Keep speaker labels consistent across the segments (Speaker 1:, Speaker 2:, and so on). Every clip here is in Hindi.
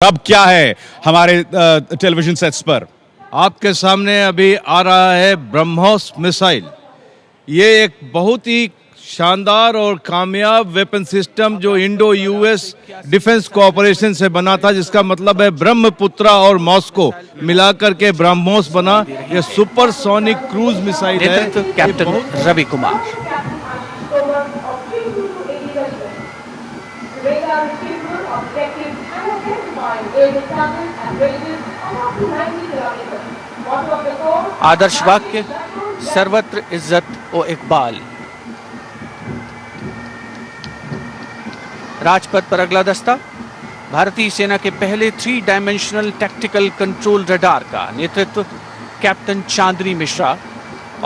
Speaker 1: अब क्या है हमारे टेलीविजन सेट्स पर?
Speaker 2: आपके सामने अभी आ रहा है ब्रह्मोस मिसाइल। ये एक बहुत ही शानदार और कामयाब वेपन सिस्टम जो इंडो यूएस डिफेंस कोऑपरेशन से बना था, जिसका मतलब है ब्रह्मपुत्रा और मॉस्को मिलाकर के ब्रह्मोस बना। ये सुपरसोनिक क्रूज मिसाइल है।
Speaker 3: नेतृत्व कैप्टन रवि कुमार। आदर्श वाक्य सर्वत्र इज्जत ओ इकबाल। राजपथ पर अगला दस्ता भारतीय सेना के पहले 3 डायमेंशनल टैक्टिकल कंट्रोल रडार का नेतृत्व कैप्टन चांदनी मिश्रा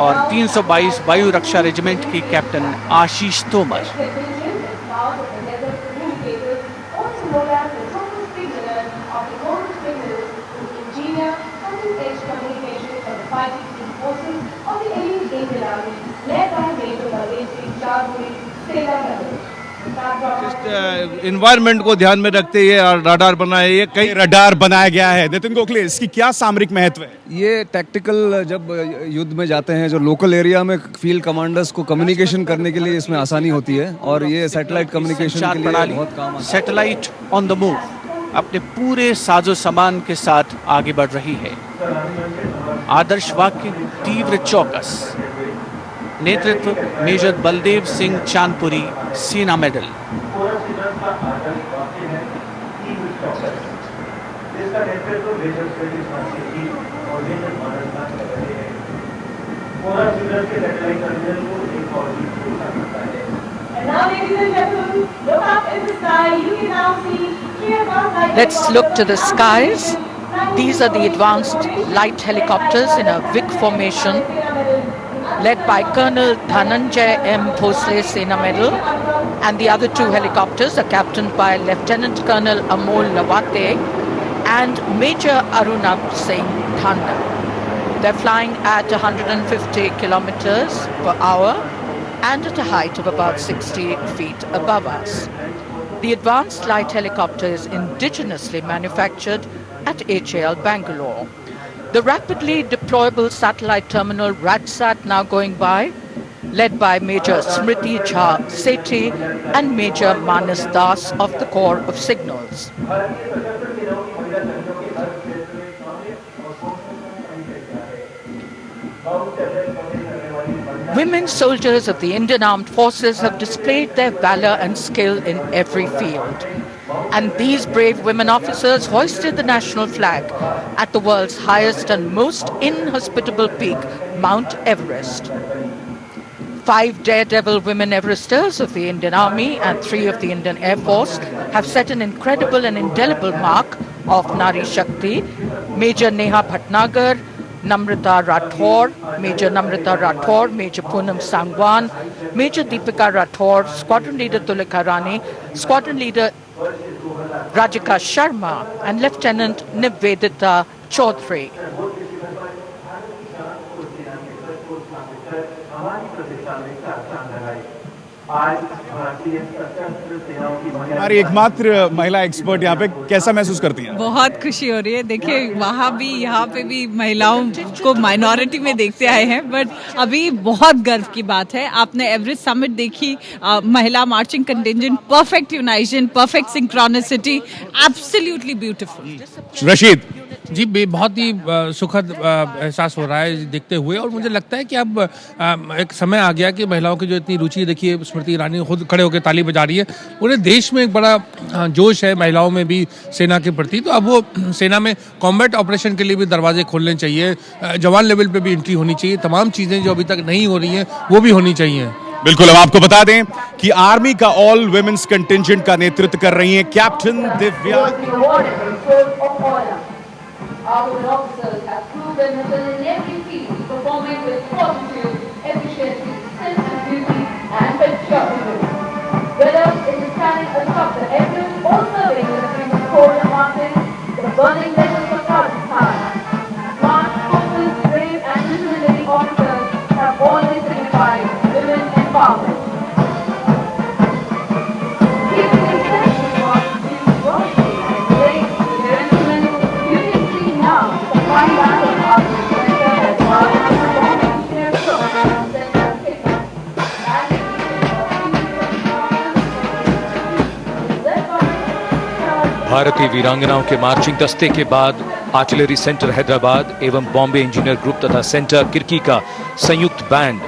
Speaker 3: और 322 वायु रक्षा रेजिमेंट की कैप्टन आशीष तोमर।
Speaker 2: इन्वायरमेंट को ध्यान में रखते हुए रडार बनाया। ये कई
Speaker 1: रडार बनाया गया है। नितिन गोखले, इसकी क्या सामरिक महत्व है?
Speaker 4: ये टैक्टिकल जब युद्ध में जाते हैं, जो लोकल एरिया में फील्ड कमांडर्स को कम्युनिकेशन करने के लिए इसमें आसानी होती है और ये सैटेलाइट कम्युनिकेशन के लिए बहुत काम आता है।
Speaker 3: सैटेलाइट ऑन द मूव अपने पूरे साजो सामान के साथ आगे बढ़ रही है। आदर्श वाक्य तीव्र चौकस। नेतृत्व मेजर बलदेव सिंह चांदपुरी, सेना medal.
Speaker 5: Let's look to the skies. These are the advanced light helicopters in a V formation, led by Colonel Dhananjay M. Bhosle, Sena Medal, and the other 2 helicopters are captained by Lieutenant Colonel Amol Lawate and Major Arunab Singh Thanda. They're flying at 150 kilometers per hour and at a height of about 60 feet above us. The advanced light helicopter is indigenously manufactured at HAL Bangalore. The rapidly deployable satellite terminal RADSAT now going by, led by Major Smriti Jha Sethi and Major Manas Das of the Corps of Signals. Women soldiers of the Indian Armed Forces have displayed their valor and skill in every field. And these brave women officers hoisted the national flag at the world's highest and most inhospitable peak, Mount Everest. 5 daredevil women Everesters of the Indian Army and 3 of the Indian Air Force have set an incredible and indelible mark of Nari Shakti. Major Neha Bhatnagar, Namrata Rathore, Major Namrata Rathore, Major Poonam Sangwan, Major Deepika Rathore, Squadron Leader Tulika Rani, Squadron Leader Rajika Sharma and Lieutenant Nivedita Chaudhary.
Speaker 1: हमारी एकमात्र महिला एक्सपर्ट यहाँ पे, कैसा महसूस करती हैं?
Speaker 6: बहुत खुशी हो रही है। देखिए, वहाँ भी यहाँ पे भी महिलाओं को माइनॉरिटी में देखते आए हैं, बट अभी बहुत गर्व की बात है। आपने एवरेस्ट समिट देखी, महिला marching contingent, perfect unionisation, perfect synchronicity, absolutely beautiful.
Speaker 1: Rashid
Speaker 7: ji, बहुत ही सुखद एहसास हो रहा है देखते हुए, और मुझे लगता है कि अब एक समय आ गया कि महिलाओं की जो इतनी रुचि, देखिए स्मृति ईरानी खुद खड़े होकर ताली बजा रही है, पूरे देश में एक बड़ा जोश है महिलाओं में भी सेना के प्रति। तो अब वो सेना में कॉम्बैट ऑपरेशन के लिए भी दरवाजे खोलने चाहिए, जवान लेवल पे भी एंट्री होनी चाहिए, तमाम चीज़ें जो अभी तक नहीं हो रही हैं वो भी होनी चाहिए।
Speaker 1: बिल्कुल। हम आपको बता दें कि आर्मी का ऑल वुमेन्स कंटिंजेंट का नेतृत्व कर रही हैं captain Divya.
Speaker 8: Our officers have proven that in every field, performing with fortitude, efficiency, sense of duty, and patriotism. Whether it is standing atop the Everest or serving in the famous cold mountains, the burning desert of Rajasthan, smart, focused, brave, and visionary officers have always signified women empowerment. Keeping in touch with what we want and great
Speaker 9: भारतीय वीरांगनाओं के मार्चिंग दस्ते के बाद आर्टिलरी सेंटर हैदराबाद एवं बॉम्बे इंजीनियर ग्रुप तथा सेंटर किर्की का संयुक्त बैंड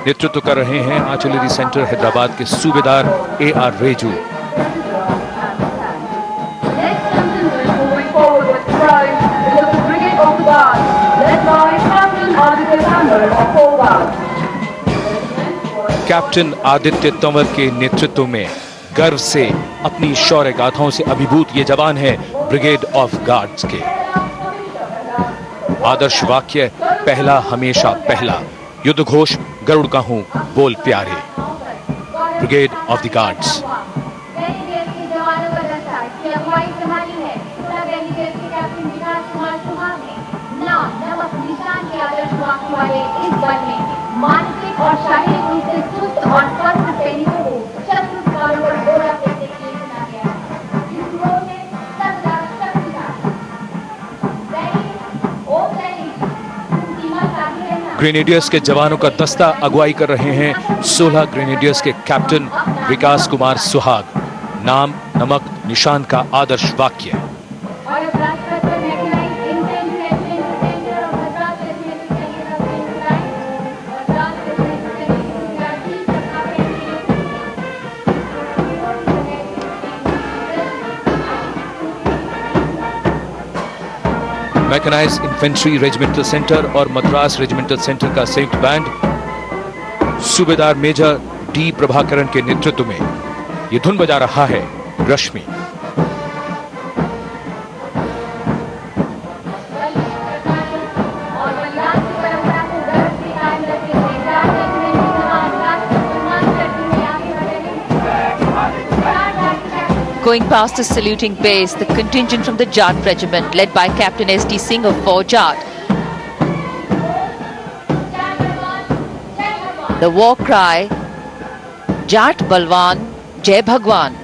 Speaker 9: नेतृत्व कर रहे हैं आर्टिलरी सेंटर हैदराबाद के सूबेदार AR रेजू। कैप्टन आदित्य तंवर के नेतृत्व में गर्व से अपनी शौर्य गाथाओं से अभिभूत ये जवान है ब्रिगेड ऑफ गार्ड्स के। आदर्श वाक्य पहला हमेशा पहला, युद्ध घोष गरुड़ का हूं बोल प्यारे। Brigade of the guards.
Speaker 8: मानसिक और शारीरिक रूप से सुस्त और स्वस्थ सैनिकों को शत्रु द्वारों पर गोला फेंकने के लिए चुना गया। इस रोल में
Speaker 9: ग्रेनेडियर्स के जवानों का दस्ता अगुवाई कर रहे हैं 16 ग्रेनेडियर्स के कैप्टन विकास कुमार सुहाग। नाम नमक निशान का आदर्श वाक्य। मैकेनाइज्ड इन्फेंट्री रेजिमेंटल सेंटर और मद्रास रेजिमेंटल सेंटर का संयुक्त बैंड सूबेदार मेजर D प्रभाकरण के नेतृत्व में यह धुन बजा रहा है रश्मि।
Speaker 10: Going past the saluting base, the contingent from the Jat regiment, led by Captain S.D. Singh of 4 Jat. The war cry, Jat Balwan, Jai Bhagwan.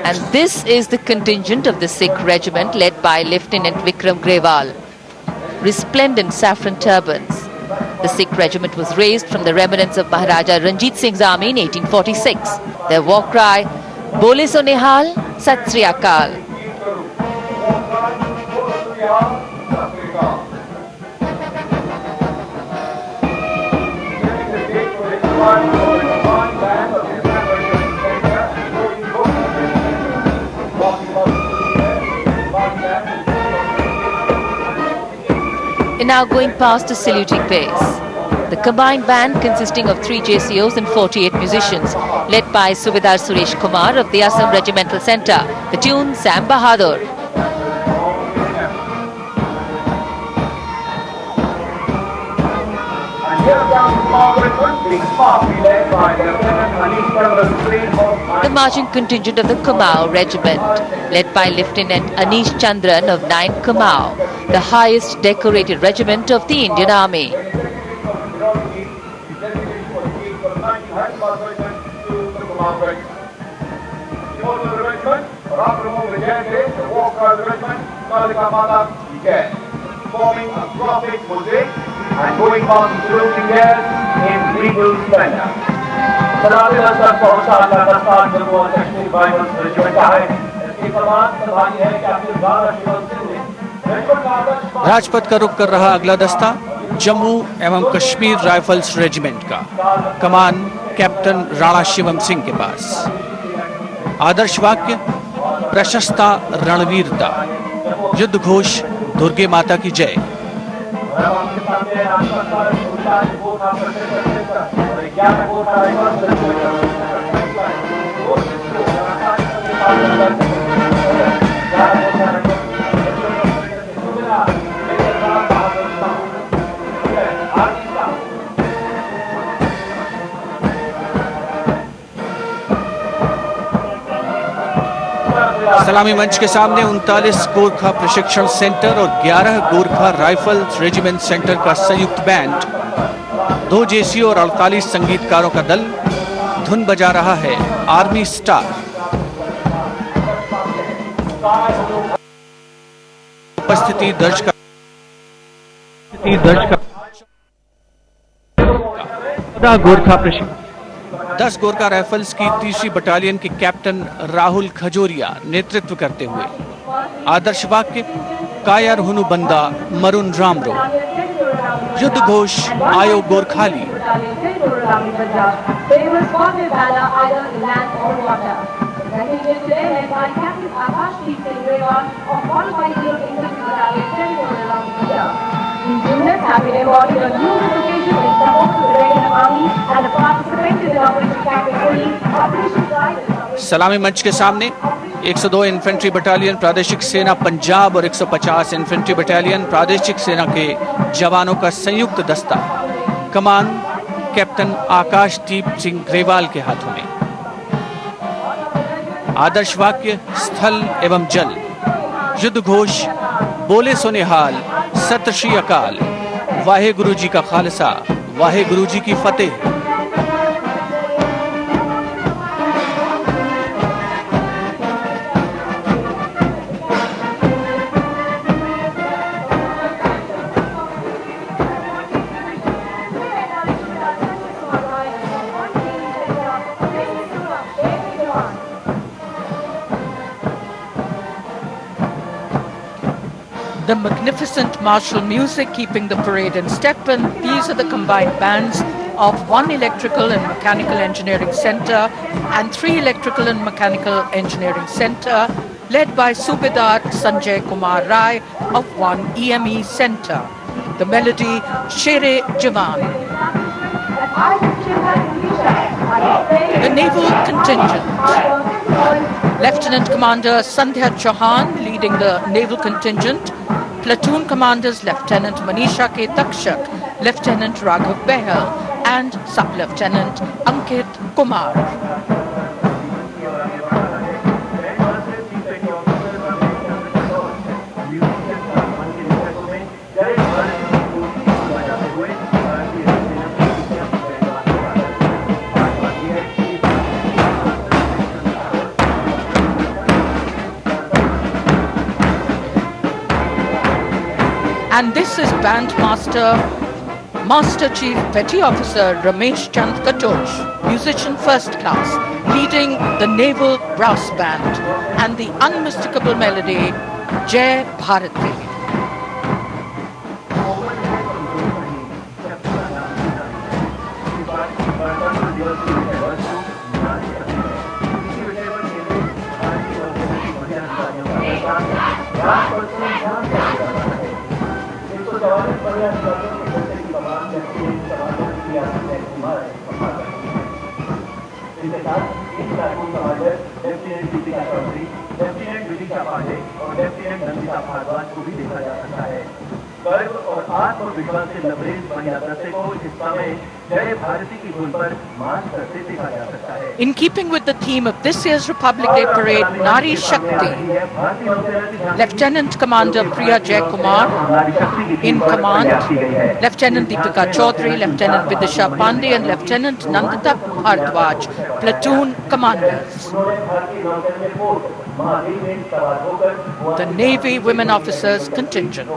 Speaker 10: And this is the contingent of the Sikh regiment led by Lieutenant Vikram Grewal. Resplendent saffron turbans. The Sikh regiment was raised from the remnants of Maharaja Ranjit Singh's army in 1846. Their war cry, Bole So Nihal, Sat Sri Akal. And now going past the saluting base. The combined band consisting of 3 JCOs and 48 musicians, led by Subedar Suresh Kumar of the Assam Regimental Centre. The tune Sam Bahadur. The marching contingent of the Kumaon Regiment, led by Lieutenant Anish Chandran of 9 Kumaon, the highest decorated regiment of the Indian Army.
Speaker 11: Forming a graphic mosaic and going on saluting there in regal splendor. सलामी लश्कर पहुंचा लगातार जम्मू और कश्मीर राइफल्स रेजिमेंट का है। इसकी फरमान सभानी है कि अपने बार
Speaker 3: राजपथ का रुख कर रहा अगला दस्ता जम्मू एवं कश्मीर राइफल्स रेजिमेंट का। कमान कैप्टन राणा शिवम सिंह के पास। आदर्श वाक्य प्रशस्ता रणवीरता। युद्ध घोष दुर्गे माता की जय। सलामी मंच के सामने 39 गोरखा प्रशिक्षण सेंटर और 11 गोरखा राइफल रेजिमेंट सेंटर का संयुक्त बैंड, 2 जेसी और 48 संगीतकारों का दल धुन बजा रहा है आर्मी स्टार। उपस्थिति दर्ज कर 10 गोरखा राइफल्स की तीसरी बटालियन के कैप्टन राहुल खजूरिया नेतृत्व करते हुए आदर्श वाक्य कायर हुनु बंदा मरुन रामरो, युद्ध घोष आयो Gorkhali,
Speaker 8: units have been awarded on new certification in support to the Iranian Army and have participated in Operation Captain Operation Guide.
Speaker 3: सलामी मंच के सामने 102 इन्फेंट्री बटालियन प्रादेशिक सेना पंजाब और 150 इन्फेंट्री बटालियन प्रादेशिक सेना के जवानों का संयुक्त दस्ता, कमान कैप्टन आकाशदीप सिंह ग्रेवाल के हाथों में। आदर्श वाक्य स्थल एवं जल, युद्ध घोष बोले सो निहाल, सत श्री अकाल, वाहे गुरु जी का खालसा, वाहे गुरु जी की फतेह।
Speaker 5: The magnificent martial music keeping the parade in step, and these are the combined bands of 1 electrical and mechanical engineering center and 3 electrical and mechanical engineering center, led by Subedar Sanjay Kumar Rai of 1 EME center. The melody Shere Jawan. The naval contingent. Lieutenant Commander Sandhya Chauhan leading the naval contingent. Platoon commanders Lieutenant Manisha K. Takshak, Lieutenant Raghav Behel and Sub-Lieutenant Ankit Kumar. And this is Band Master Chief Petty Officer Ramesh Chand Katoch, musician first class, leading the Naval Brass Band, and the unmistakable melody Jai Bharati.
Speaker 11: गर्व और आत्मविश्वास से लबरेज महिला दस्ते को इस समय जय भारती की धुन पर मार्च करते देखा जा सकता है।
Speaker 5: In keeping with the theme of this year's Republic Day parade, Nari Shakti, Lieutenant Commander Priya Jai Kumar in command, Lieutenant Deepika Chaudhary, Lieutenant Vidisha Pandey and Lieutenant Nandita Bhardwaj, platoon commanders. The Navy Women Officers Contingent.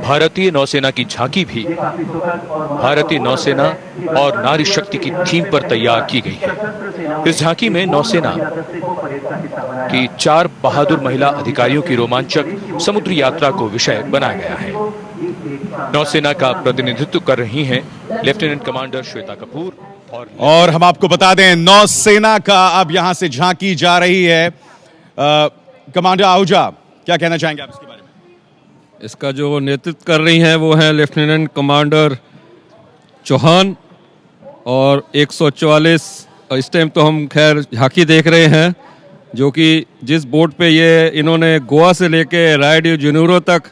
Speaker 9: भारतीय नौसेना की झांकी भी भारतीय नौसेना और नारी शक्ति की थीम पर तैयार की गई है। इस झांकी में नौसेना की 4 बहादुर महिला अधिकारियों की रोमांचक समुद्री यात्रा को विषय बनाया गया है। नौसेना का प्रतिनिधित्व कर रही हैं लेफ्टिनेंट कमांडर श्वेता कपूर
Speaker 1: और हम आपको बता दें नौसेना का अब यहां से झांकी जा रही है। कमांडर आहूजा, क्या कहना चाहेंगे आप इसके बारे में?
Speaker 12: इसका जो नेतृत्व कर रही हैं वो है लेफ्टिनेंट कमांडर चौहान और 144 इस टाइम तो हम खैर झांकी देख रहे हैं, जो कि जिस बोट पे ये इन्होंने गोवा से लेके रायडियो जनेरो तक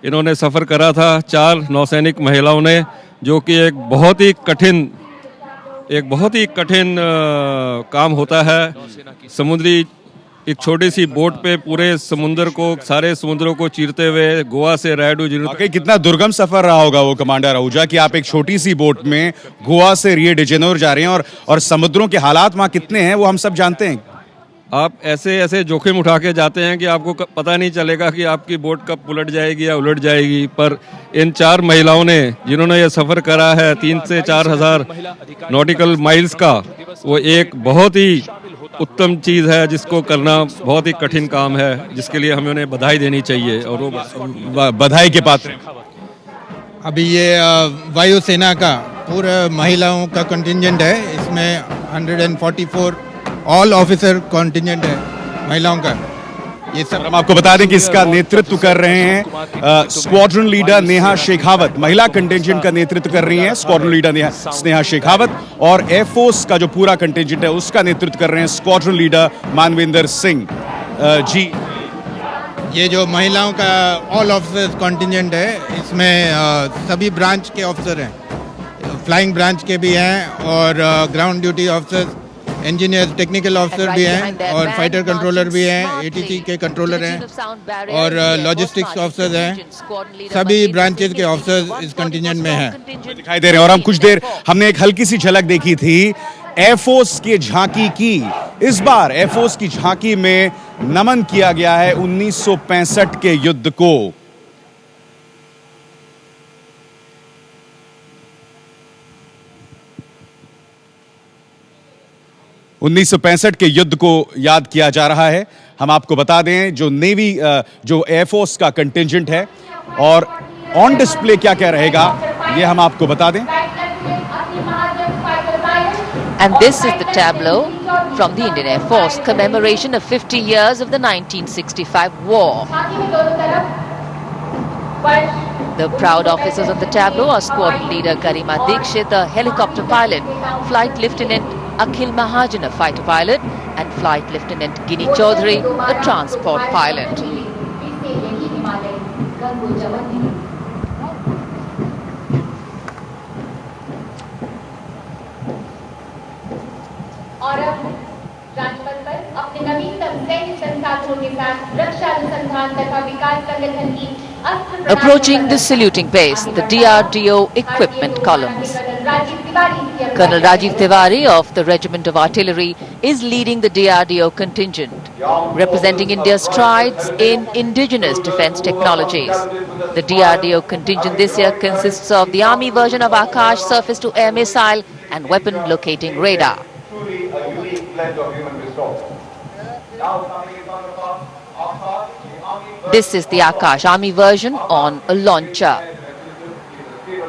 Speaker 12: इन्होंने सफ़र करा था 4 नौसैनिक महिलाओं ने, जो कि एक बहुत ही कठिन काम होता है। समुद्री एक छोटी सी बोट पे पूरे समुद्र को, सारे समुद्रों को चीरते हुए गोवा से रायडू
Speaker 1: वाकई कितना दुर्गम सफर रहा होगा वो कमांडर आहूजा कि आप एक छोटी सी बोट में गोवा से रियो डी जेनेरो जा रहे हैं और समुद्रों के हालात वहाँ कितने हैं वो हम सब जानते हैं।
Speaker 12: आप ऐसे ऐसे जोखिम उठा के जाते हैं कि आपको पता नहीं चलेगा कि आपकी बोट कब उलट जाएगी या उलट जाएगी। पर इन 4 महिलाओं ने, जिन्होंने ये सफ़र करा है 3 से 4 हज़ार नॉटिकल माइल्स का, वो एक बहुत ही उत्तम चीज़ है जिसको करना बहुत ही कठिन काम है, जिसके लिए हमें उन्हें बधाई देनी चाहिए और वो
Speaker 1: बधाई के पात्र।
Speaker 13: अभी ये वायुसेना का पूरा महिलाओं का कंटिंजेंट है, इसमें 144 ऑल ऑफिसर कंटिंजेंट है महिलाओं का। ये सब
Speaker 1: हम आपको बता दें कि इसका नेतृत्व कर रहे हैं स्क्वाड्रन लीडर नेहा शेखावत, महिला कंटिंजेंट का नेतृत्व कर रही हैं स्क्वाड्रन लीडर नेहा शेखावत, और एयरफोर्स का जो पूरा कंटिंजेंट है उसका नेतृत्व कर रहे हैं स्क्वाड्रन लीडर मानविंदर सिंह जी।
Speaker 13: ये जो महिलाओं का ऑल ऑफिसर्स कंटिंजेंट है, इसमें सभी ब्रांच के ऑफिसर हैं, फ्लाइंग ब्रांच के भी हैं और ground duty officers, engineer, technical officer भी हैं और फाइटर कंट्रोलर भी हैं, एटीसी के कंट्रोलर हैं और लॉजिस्टिक्स ऑफिसर्स हैं। सभी ब्रांचेस के ऑफिसर्स इस कंटिंजेंट में हैं,
Speaker 1: दिखाई दे रहे हैं। और हम कुछ देर हमने एक हल्की सी झलक देखी थी एयरफोर्स की झांकी की। इस बार एयरफोर्स की झांकी में नमन किया गया है 1965 के युद्ध को। (1965) के युद्ध को याद किया जा रहा है। हम आपको बता दें जो नेवी, जो एयरफोर्स का कंटिंजेंट है और ऑन डिस्प्ले क्या क्या रहेगा ये हम आपको बता दें।
Speaker 10: And this is the tableau from the Indian Air Force, commemoration of 50 years of the 1965 war. The proud officers of the tableau are Squadron Leader Garima Dikshit, a helicopter pilot, Flight Lieutenant Akhil Mahajan, a fighter pilot, and Flight Lieutenant Gini Chaudhary, a transport pilot.
Speaker 8: और अब राजपथ पर अपने नवीनतम सैन्य संसाधनों के साथ रक्षा अनुसंधान तथा विकास संगठन की
Speaker 10: Approaching the saluting base, the DRDO equipment columns. Colonel Rajiv Tiwari of the Regiment of Artillery is leading the DRDO contingent, representing India's strides in indigenous defense technologies. The DRDO contingent this year consists of the Army version of Akash surface-to-air missile and weapon locating radar. This is the Akash Army version on a launcher.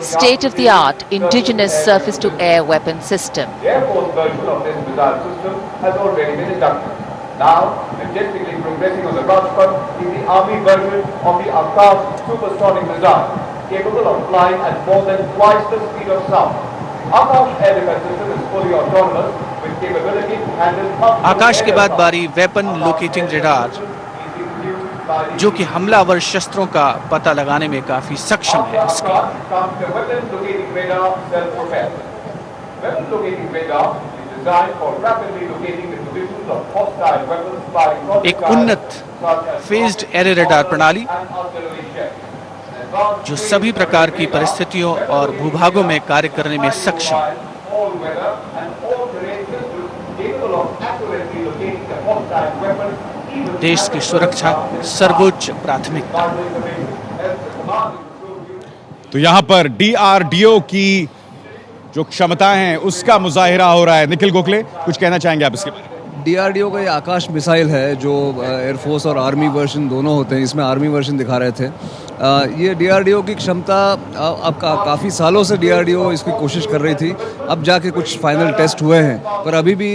Speaker 10: State-of-the-art indigenous surface-to-air weapon system.
Speaker 11: The Air Force version of this missile system has already been inducted. Now, majestically progressing on the Rajpath is the Army version of the Akash supersonic missile, capable of flying at more than twice the speed of sound. Akash air defense system is fully autonomous with capability to handle up to
Speaker 3: आकाश के बाद बारी वेपन लोकेटिंग रेडार, जो कि हमलावर शस्त्रों का पता लगाने में काफी सक्षम है। इसके एक उन्नत फेज्ड एरे रेडार प्रणाली जो सभी प्रकार की परिस्थितियों और भूभागों में कार्य करने में सक्षम है। देश की सुरक्षा सर्वोच्च प्राथमिकता।
Speaker 1: तो यहां पर डीआरडीओ की जो क्षमताएं हैं उसका मुजाहिरा हो रहा है। निखिल गोखले, कुछ कहना चाहेंगे आप इसके बारे में?
Speaker 4: डीआरडीओ का ये आकाश मिसाइल है जो एयरफोर्स और आर्मी वर्जन दोनों होते हैं, इसमें आर्मी वर्जन दिखा रहे थे। ये डीआरडीओ की क्षमता अब काफ़ी सालों से डीआरडीओ इसकी कोशिश कर रही थी, अब जाके कुछ फाइनल टेस्ट हुए हैं, पर अभी भी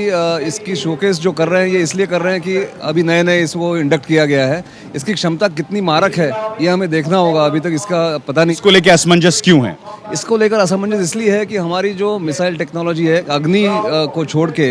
Speaker 4: इसकी शोकेस जो कर रहे हैं ये इसलिए कर रहे हैं कि अभी नए नए इसको इंडक्ट किया गया है। इसकी क्षमता कितनी मारक है ये हमें देखना होगा, अभी तक इसका पता नहीं।
Speaker 1: इसको लेके असमंजस क्यों है?
Speaker 4: इसको लेकर असमंजस इसलिए है कि हमारी जो मिसाइल टेक्नोलॉजी है, अग्नि को छोड़ के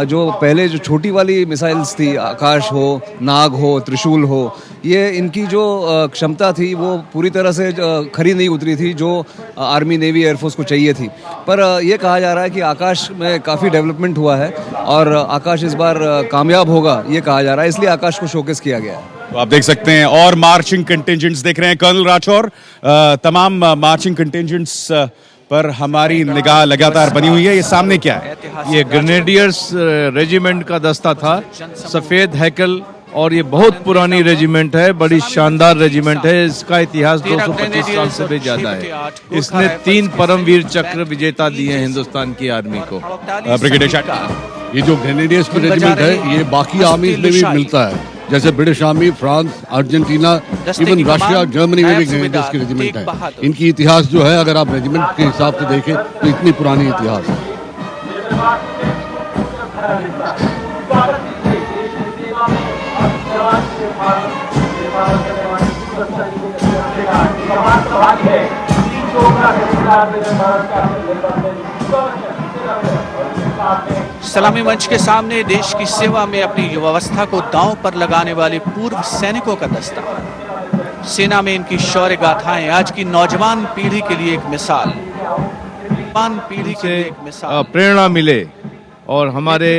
Speaker 4: जो पहले जो छोटी वाली मिसाइल्स थी, आकाश हो, नाग हो, त्रिशूल हो, ये इनकी जो क्षमता थी वो पूरी तरह से खरी नहीं उतरी थी जो आर्मी, नेवी, एयरफोर्स को चाहिए थी। पर ये कहा जा रहा है कि आकाश में काफ़ी डेवलपमेंट हुआ है और आकाश इस बार कामयाब होगा, ये कहा जा रहा है, इसलिए आकाश को शोकेस किया गया है।
Speaker 1: तो आप देख सकते हैं और मार्चिंग कंटिंजेंट्स देख रहे हैं कर्नल राठौर। तमाम मार्चिंग कंटिंजेंट्स पर हमारी निगाह लगातार बनी हुई है। ये सामने क्या है?
Speaker 2: ये ग्रेनेडियर्स रेजिमेंट का दस्ता था, सफेद हैकल, और ये बहुत पुरानी रेजिमेंट है, बड़ी शानदार रेजिमेंट है। इसका इतिहास 225 साल से भी ज्यादा है। इसने 3 परमवीर चक्र विजेता दिए हैं हिंदुस्तान की आर्मी को।
Speaker 1: ब्रिगेडियर,
Speaker 14: ये जो ग्रेनेडियर्स की रेजिमेंट है, ये बाकी आर्मीज में भी मिलता है, जैसे British army, France, Argentina, even Russia, Germany में भी ग्रेनेडियर्स की रेजिमेंट है। इनकी इतिहास जो है, अगर आप रेजिमेंट के हिसाब से देखें तो इतनी पुरानी इतिहास है।
Speaker 3: सलामी मंच के सामने देश की सेवा में अपनी युवावस्था को दांव पर लगाने वाले पूर्व सैनिकों का दस्ता। सेना में इनकी शौर्य गाथाएं आज की नौजवान पीढ़ी के लिए एक मिसाल,
Speaker 2: प्रेरणा मिले। और हमारे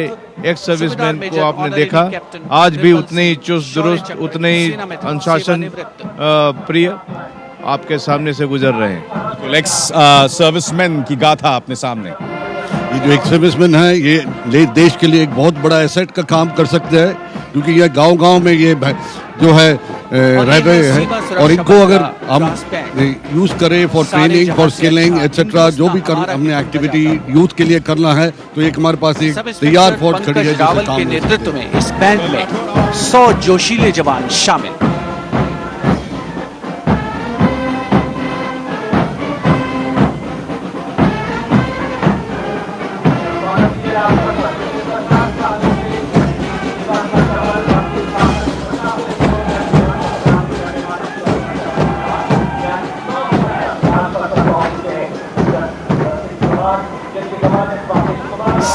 Speaker 2: एक्स सर्विसमैन को आपने देखा, आज भी उतने ही चुस्त दुरुस्त, उतने ही अनुशासन प्रिय आपके सामने से गुजर रहे हैं।
Speaker 1: एक्स सर्विसमैन की गाथा आपने सामने।
Speaker 14: ये जो एक्स सर्विसमैन है, ये देश के लिए एक बहुत बड़ा एसेट का काम कर सकते हैं, क्योंकि ये गांव-गांव में ये जो है रह रहे हैं, और इनको अगर हम यूज करें for training, for skilling etcetera, जो भी हमने एक्टिविटी यूथ के लिए करना है, तो एक हमारे पास एक तैयार फौज खड़ी है।
Speaker 3: रावल के नेतृत्व में इस बैंड में 100 जोशीले जवान शामिल।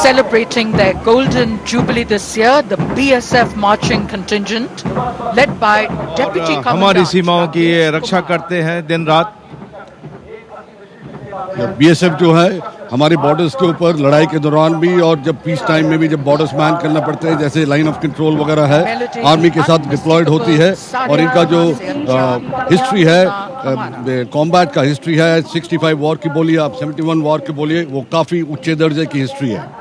Speaker 5: Celebrating their golden jubilee this year, the BSF marching contingent, led by Deputy Commandant.
Speaker 2: हमारी सीमाओं की ये रक्षा करते हैं दिन रात।
Speaker 14: बीएसएफ जो है हमारे बॉर्डर्स के ऊपर लड़ाई के दौरान भी, और जब पीस टाइम में भी, जब बॉर्डर्स मैन करना पड़ते हैं, जैसे लाइन ऑफ कंट्रोल वगैरह है, आर्मी के साथ डिप्लॉयड होती है। और इनका जो हिस्ट्री है, कॉम्बैट का हिस्ट्री है, 65 वॉर की बोलिए आप, 71 वॉर की बोलिए, वो काफ़ी ऊंचे दर्जे की हिस्ट्री है।